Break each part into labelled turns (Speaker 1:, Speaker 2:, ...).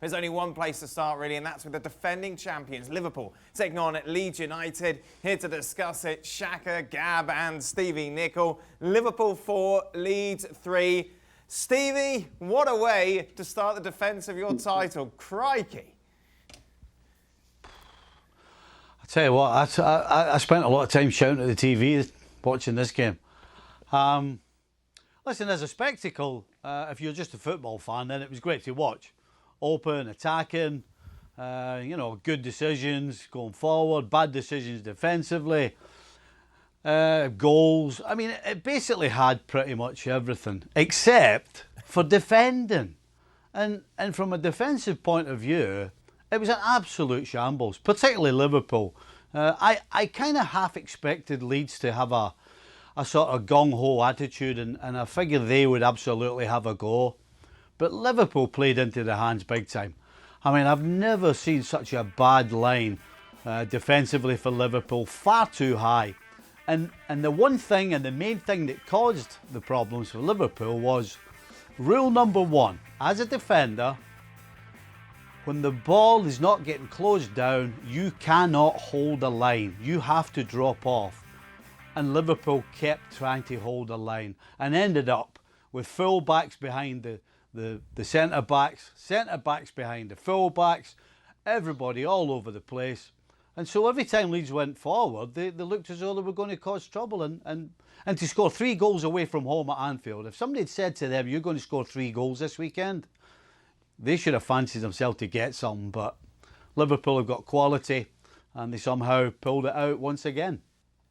Speaker 1: There's only one place to start, really, and that's with the defending champions, Liverpool, taking on Leeds United. Here to discuss it, Shaka, Gab and Stevie Nicol. Liverpool 4, Leeds 3. Stevie, what a way to start the defence of your title. Crikey.
Speaker 2: I tell you what, I spent a lot of time shouting at the TV watching this game. Listen, as a spectacle, if you're just a football fan, then it was great to watch. Open, attacking, you know, good decisions going forward, bad decisions defensively, goals. I mean, it basically had pretty much everything, except for defending. And from a defensive point of view, it was an absolute shambles, particularly Liverpool. I kind of half expected Leeds to have a sort of gung-ho attitude, and I figured they would absolutely have a go. But Liverpool played into the hands big time. I mean, I've never seen such a bad line defensively for Liverpool, far too high. And the one thing and the main thing that caused the problems for Liverpool was rule number one, as a defender, when the ball is not getting closed down, you cannot hold a line. You have to drop off. And Liverpool kept trying to hold a line and ended up with full backs behind the centre-backs behind the full-backs, everybody all over the place. And so every time Leeds went forward, they looked as though they were going to cause trouble. And to score 3 goals away from home at Anfield, if somebody had said to them, you're going to score 3 goals this weekend, they should have fancied themselves to get something. But Liverpool have got quality, and they somehow pulled it out once again.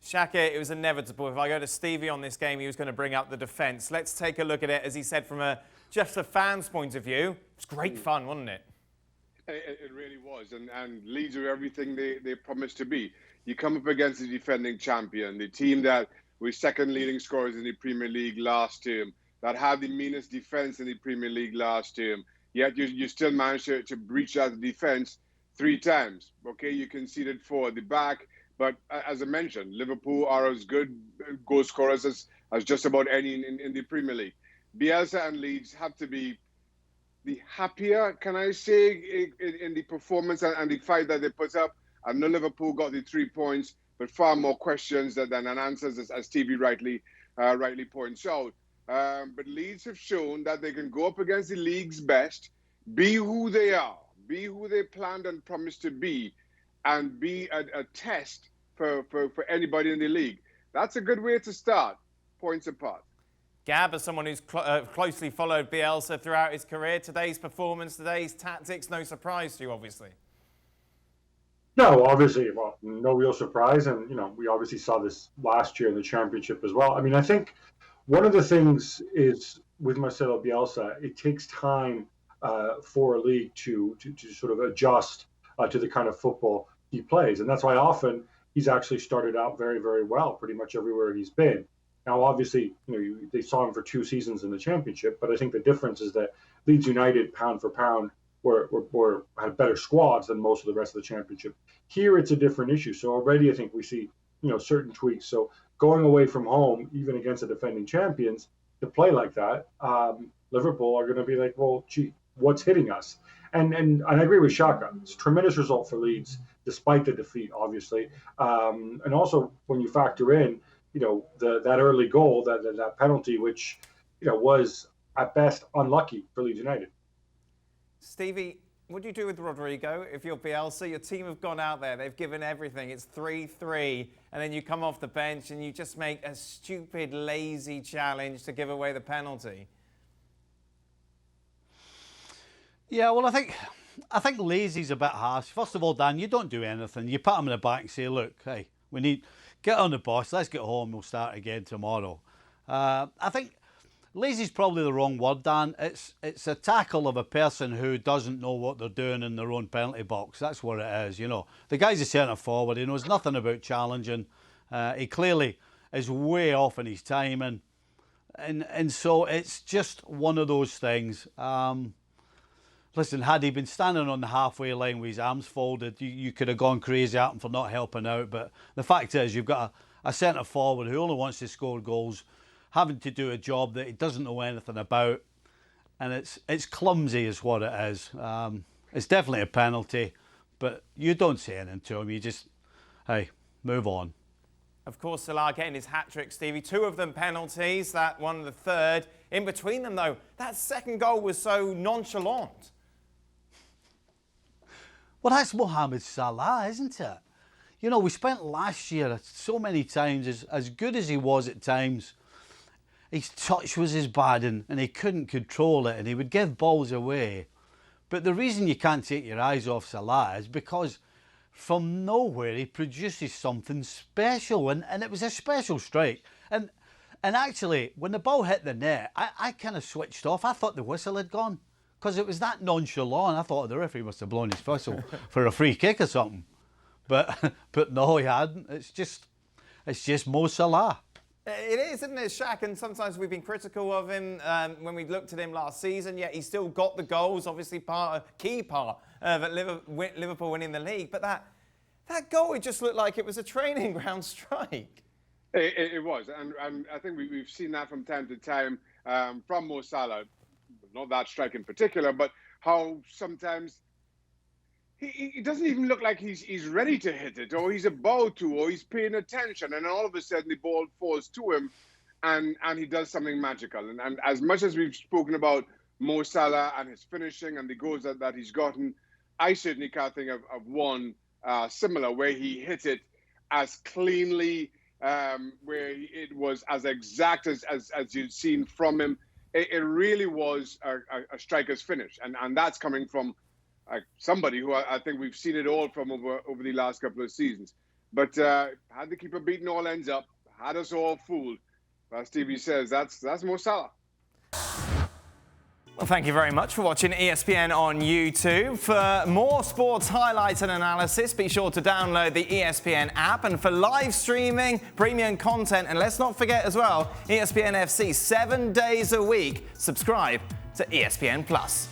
Speaker 1: Shaka, it was inevitable. If I go to Stevie on this game, he was going to bring up the defence. Let's take a look at it, as he said, from just a fan's point of view. It was great fun, wasn't it?
Speaker 3: It really was. And Leeds are everything they promised to be. You come up against the defending champion, the team that was second leading scorers in the Premier League last term, that had the meanest defence in the Premier League last term, yet you still managed to breach that defence 3 times. Okay, you conceded 4 at the back. But as I mentioned, Liverpool are as good goal scorers as just about any in the Premier League. Bielsa and Leeds have to be the happier, can I say, in the performance and the fight that they put up. I know Liverpool got the 3 points, but far more questions than answers, as Stevie rightly points out. But Leeds have shown that they can go up against the league's best, be who they are, be who they planned and promised to be, and be a test for anybody in the league. That's a good way to start, points apart.
Speaker 1: Gab, as someone who's closely followed Bielsa throughout his career, today's performance, today's tactics, no surprise to you, obviously.
Speaker 4: No, obviously, well, no real surprise. And, you know, we obviously saw this last year in the championship as well. I mean, I think one of the things is with Marcelo Bielsa, it takes time for a league to sort of adjust to the kind of football he plays. And that's why often he's actually started out very, very well pretty much everywhere he's been. Now, obviously, you know, they saw him for 2 seasons in the championship, but I think the difference is that Leeds United, pound for pound, had better squads than most of the rest of the championship. Here, it's a different issue. So already, I think we see, you know, certain tweaks. So going away from home, even against the defending champions, to play like that, Liverpool are going to be like, well, gee, what's hitting us? And I agree with Shaka. It's a tremendous result for Leeds, despite the defeat, obviously. And also, when you factor in, you know, that early goal, that penalty, which, you know, was at best unlucky for Leeds United.
Speaker 1: Stevie, what do you do with Rodrigo if you're Bielsa? Your team have gone out there, they've given everything. It's 3-3, and then you come off the bench and you just make a stupid, lazy challenge to give away the penalty.
Speaker 2: Yeah, well, I think lazy's a bit harsh. First of all, Dan, you don't do anything. You pat him in the back and say, look, hey, we need get on the bus, let's get home, we'll start again tomorrow. I think lazy's probably the wrong word, Dan. It's a tackle of a person who doesn't know what they're doing in their own penalty box. That's what it is, you know. The guy's a centre forward, he knows nothing about challenging. He clearly is way off in his timing. And so it's just one of those things. Listen, had he been standing on the halfway line with his arms folded, you could have gone crazy at him for not helping out. But the fact is, you've got a centre forward who only wants to score goals, having to do a job that he doesn't know anything about, and it's clumsy is what it is. It's definitely a penalty, but you don't say anything to him. You just, hey, move on.
Speaker 1: Of course, Salah getting his hat-trick, Stevie. 2 of them penalties, that one the third. In between them, though, that second goal was so nonchalant.
Speaker 2: Well, that's Mohamed Salah, isn't it? You know, we spent last year so many times, as good as he was at times, his touch was as bad and he couldn't control it and he would give balls away. But the reason you can't take your eyes off Salah is because from nowhere he produces something special, and it was a special strike. And actually, when the ball hit the net, I kind of switched off. I thought the whistle had gone because it was that nonchalant. I thought the referee must have blown his whistle for a free kick or something. But no, he hadn't. It's just Mo Salah.
Speaker 1: It is, isn't it, Shaq? And sometimes we've been critical of him when we looked at him last season, yet he still got the goals, obviously key part of Liverpool winning the league. But that goal, it just looked like it was a training ground strike.
Speaker 3: It was, and I think we've seen that from time to time from Mo Salah, not that strike in particular, but how sometimes he doesn't even look like he's ready to hit it, or he's about to, or he's paying attention, and all of a sudden the ball falls to him, and he does something magical. And as much as we've spoken about Mo Salah and his finishing and the goals that he's gotten, I certainly can't think of one similar where he hit it as cleanly, where it was as exact as you'd seen from him. It really was a striker's finish, and that's coming from somebody who I think we've seen it all from over the last couple of seasons. But had the keeper beaten all ends up, had us all fooled. As Stevie says, that's Mo Salah.
Speaker 1: Well, thank you very much for watching ESPN on YouTube. For more sports highlights and analysis, be sure to download the ESPN app. And for live streaming, premium content, and let's not forget as well, ESPN FC 7 days a week. Subscribe to ESPN Plus.